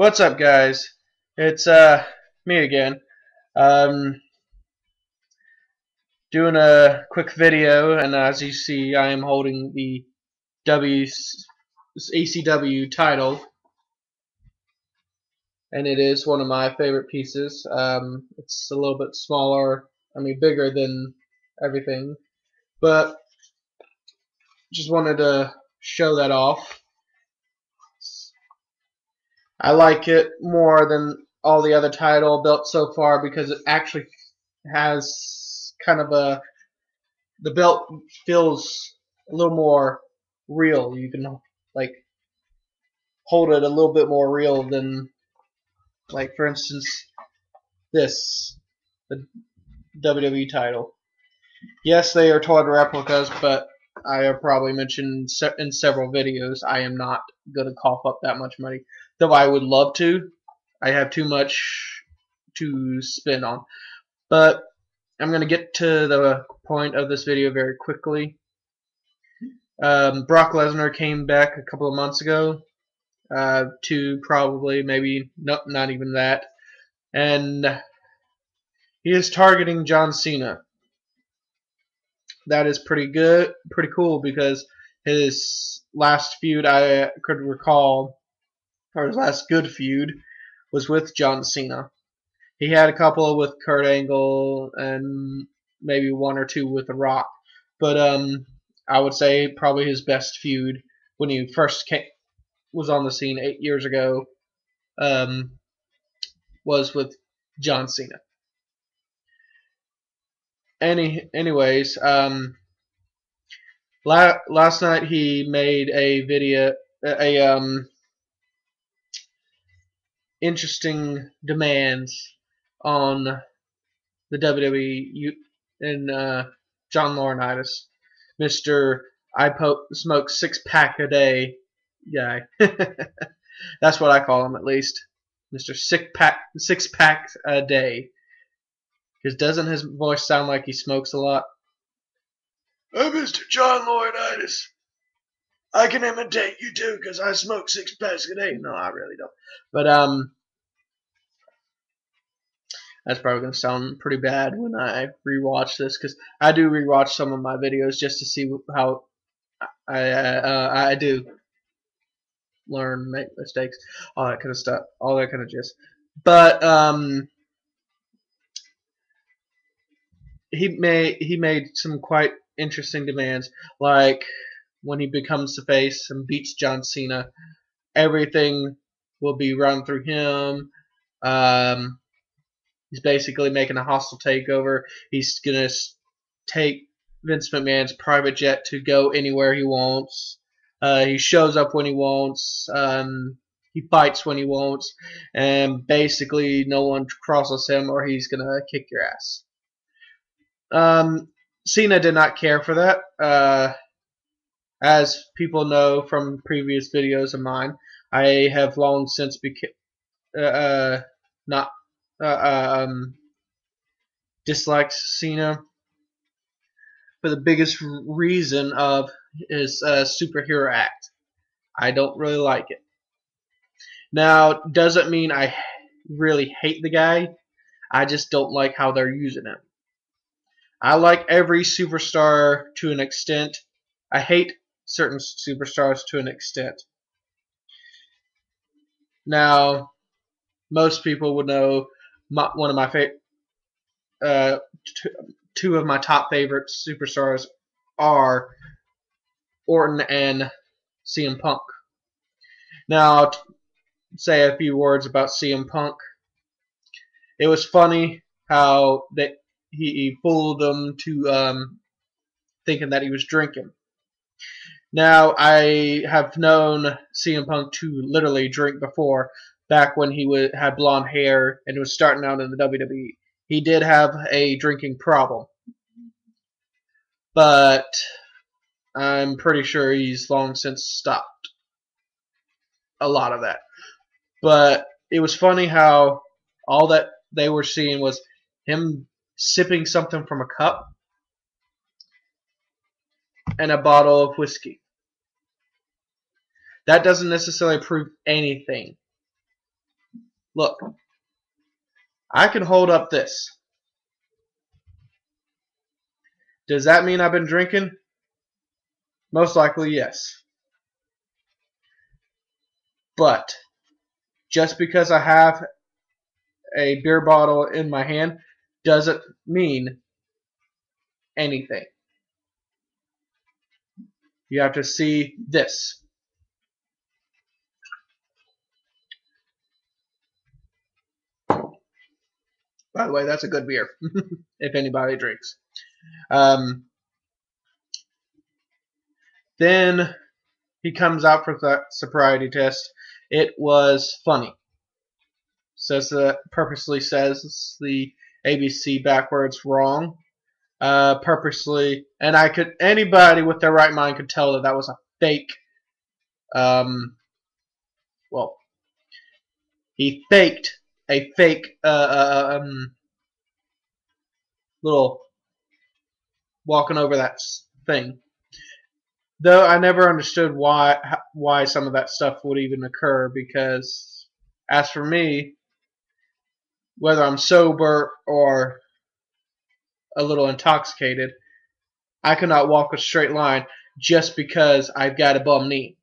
What's up, guys? It's me again. Um, doing a quick video, and as you see, I am holding the W ECW title, and it is one of my favorite pieces. It's a little bit smaller, bigger than everything, but just wanted to show that off. I like it more than all the other title built so far because it actually has kind of the belt feels a little more real. You can like hold it a little bit more real than, like, for instance, this, the WWE title. Yes, they are toy replicas, but I have probably mentioned in several videos I am not going to cough up that much money, though I would love to. I have too much to spend on. But I'm going to get to the point of this video very quickly. Brock Lesnar came back a couple of months ago, to probably maybe not even that, and he is targeting John Cena. That is pretty good, pretty cool, because his last feud I could recall, or his last good feud, was with John Cena. He had a couple with Kurt Angle and maybe one or two with The Rock, but I would say probably his best feud when he first was on the scene 8 years ago, um, was with John Cena. Anyways, last night he made a video, interesting demands on the WWE and John Laurinaitis, Mr. Smoke 6-pack a day guy. That's what I call him, at least, Mr. 6-pack a day. Because doesn't his voice sound like he smokes a lot? I'm Mr. John Laurinaitis. I can imitate you too, because I smoke 6 packs a day. No, I really don't. But that's probably gonna sound pretty bad when I rewatch this, because I do rewatch some of my videos just to see how I do learn, make mistakes, all that kind of stuff, all that kind of gist. But he made some quite interesting demands, like when he becomes the face and beats John Cena, everything will be run through him. He's basically making a hostile takeover. He's gonna take Vince McMahon's private jet to go anywhere he wants. He shows up when he wants. He fights when he wants, and basically no one crosses him, or he's gonna kick your ass. Cena did not care for that. As people know from previous videos of mine, I have long since not disliked Cena for the biggest reason of his superhero act. I don't really like it. Now, doesn't mean I really hate the guy. I just don't like how they're using him. I like every superstar to an extent. I hate certain superstars to an extent. Now, most people would know one of my two of my top favorite superstars are Orton and CM Punk. Now, to say a few words about CM Punk. It was funny how that he fooled them to thinking that he was drinking. Now, I have known CM Punk to literally drink before, back when he had blonde hair and was starting out in the WWE. He did have a drinking problem, but I'm pretty sure he's long since stopped a lot of that. But it was funny how all that they were seeing was him sipping something from a cup and a bottle of whiskey. That doesn't necessarily prove anything. Look, I can hold up this. Does that mean I've been drinking? Most likely, yes. But just because I have a beer bottle in my hand doesn't mean anything. You have to see this. By the way, that's a good beer, if anybody drinks. Then he comes out for the sobriety test. It was funny. Purposely says the ABC backwards wrong. Purposely, and anybody with their right mind could tell that that was a fake. Well, he faked a fake little walking over that thing. Though I never understood why some of that stuff would even occur, because as for me, whether I'm sober or a little intoxicated, I cannot walk a straight line just because I've got a bum knee.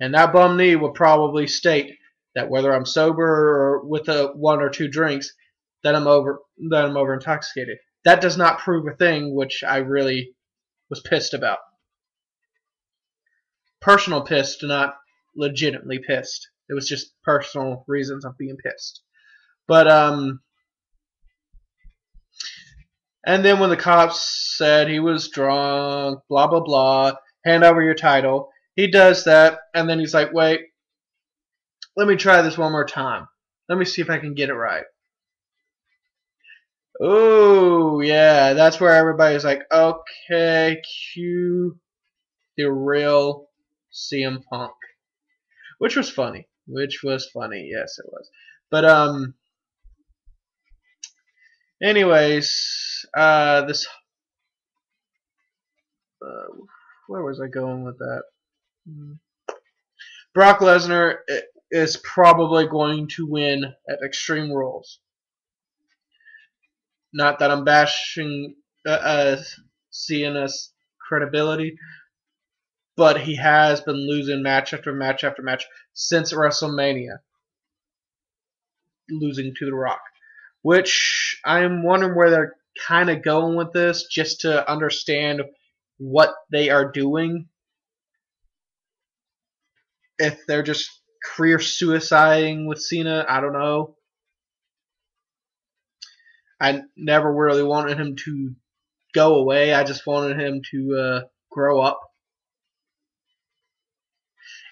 And that bum knee will probably state that whether I'm sober or with one or two drinks, that I'm over intoxicated. That does not prove a thing, which I really was pissed about. Personal pissed, not legitimately pissed. It was just personal reasons of being pissed. But and then when the cops said he was drunk, blah blah blah, hand over your title, he does that, and then he's like, wait, let me try this one more time. Let me see if I can get it right. Oh, yeah, that's where everybody's like, okay, cue the real CM Punk. Which was funny. Yes, it was. But, anyways, this, where was I going with that? Brock Lesnar is probably going to win at Extreme Rules. Not that I'm bashing Cena's credibility, but he has been losing match after match after match since WrestleMania, losing to The Rock. Which I'm wondering where they're kind of going with this, just to understand what they are doing. If they're just career suiciding with Cena, I don't know. I never really wanted him to go away. I just wanted him to grow up.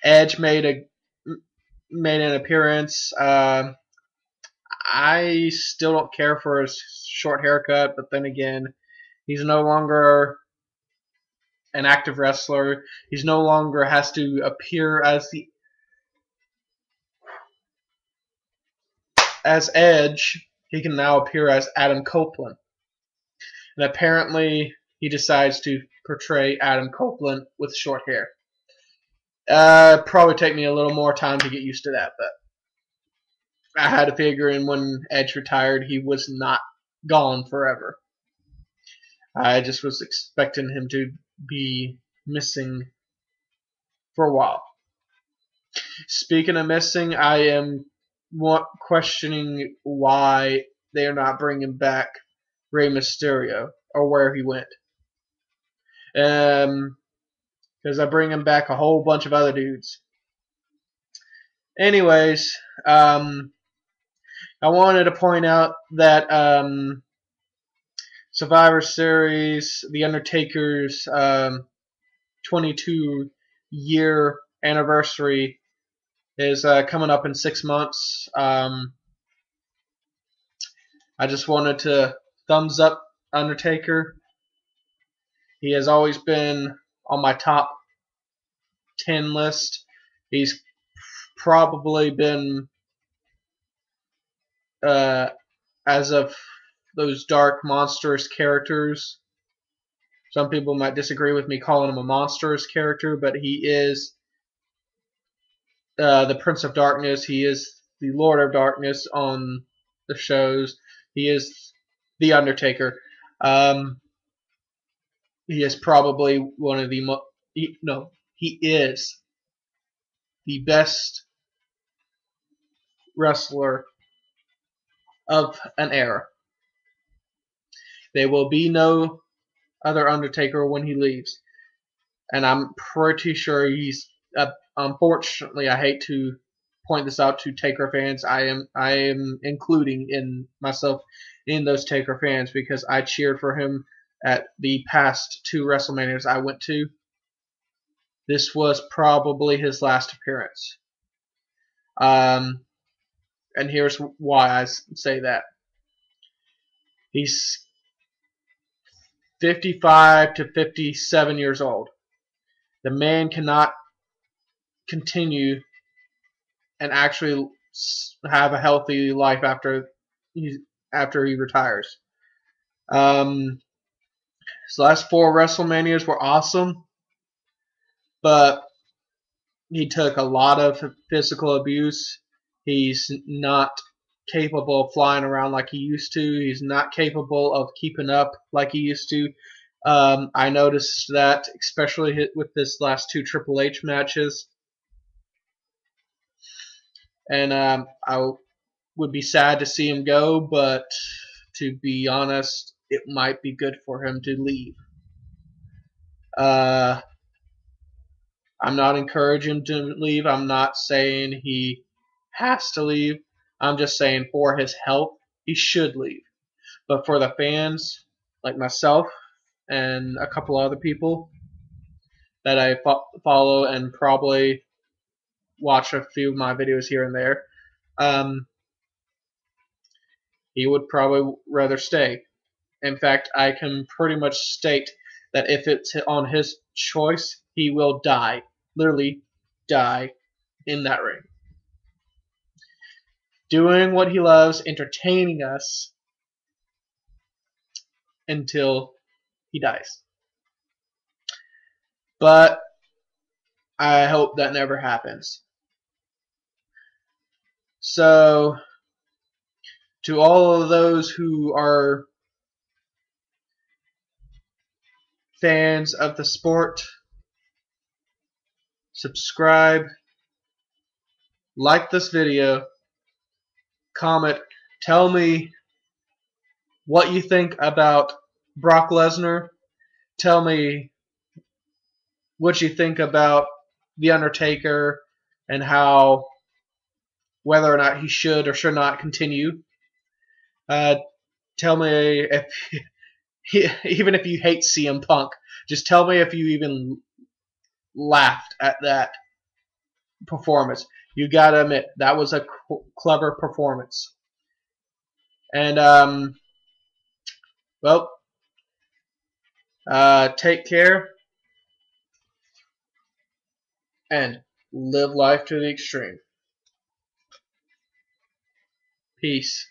Edge made an appearance. I still don't care for his short haircut, but then again, he's no longer an active wrestler. He's no longer has to appear as Edge. He can now appear as Adam Copeland. And apparently he decides to portray Adam Copeland with short hair. Probably take me a little more time to get used to that, but I had to figure in when Edge retired, he was not gone forever. I just was expecting him to be missing for a while. Speaking of missing, I am questioning why they are not bringing back Rey Mysterio, or where he went. Because I bring him back a whole bunch of other dudes. Anyways, I wanted to point out that Survivor Series, The Undertaker's 22-year anniversary is coming up in 6 months. I just wanted to thumbs up Undertaker. He has always been on my top 10 list. He's probably been, as of those dark, monstrous characters. Some people might disagree with me calling him a monstrous character, but he is the Prince of Darkness. He is the Lord of Darkness on the shows. He is the Undertaker. He is probably one of the he is the best wrestler of an era. There will be no other Undertaker when he leaves, and I'm pretty sure he's. Unfortunately, I hate to point this out to Taker fans. I am including in myself in those Taker fans because I cheered for him at the past 2 WrestleManias I went to. This was probably his last appearance. And here's why I say that. He's 55 to 57 years old. The man cannot continue and actually have a healthy life after he retires. His last 4 WrestleManias were awesome, but he took a lot of physical abuse. He's not capable of flying around like he used to. He's not capable of keeping up like he used to. I noticed that, especially with this last 2 Triple H matches. And I would be sad to see him go, but to be honest, it might be good for him to leave. I'm not encouraging him to leave. I'm not saying he has to leave. I'm just saying for his health, he should leave. But for the fans, like myself and a couple other people that I follow and probably watch a few of my videos here and there, he would probably rather stay. In fact, I can pretty much state that if it's on his choice, he will die. Literally die in that ring. Doing what he loves, entertaining us until he dies. But I hope that never happens. So, to all of those who are fans of the sport, subscribe, like this video, comment, tell me what you think about Brock Lesnar. Tell me what you think about The Undertaker and how whether or not he should or should not continue. Tell me if even if you hate CM Punk, just tell me if you even laughed at that performance. You gotta admit that was a clever performance. And well, take care and live life to the extreme. Peace.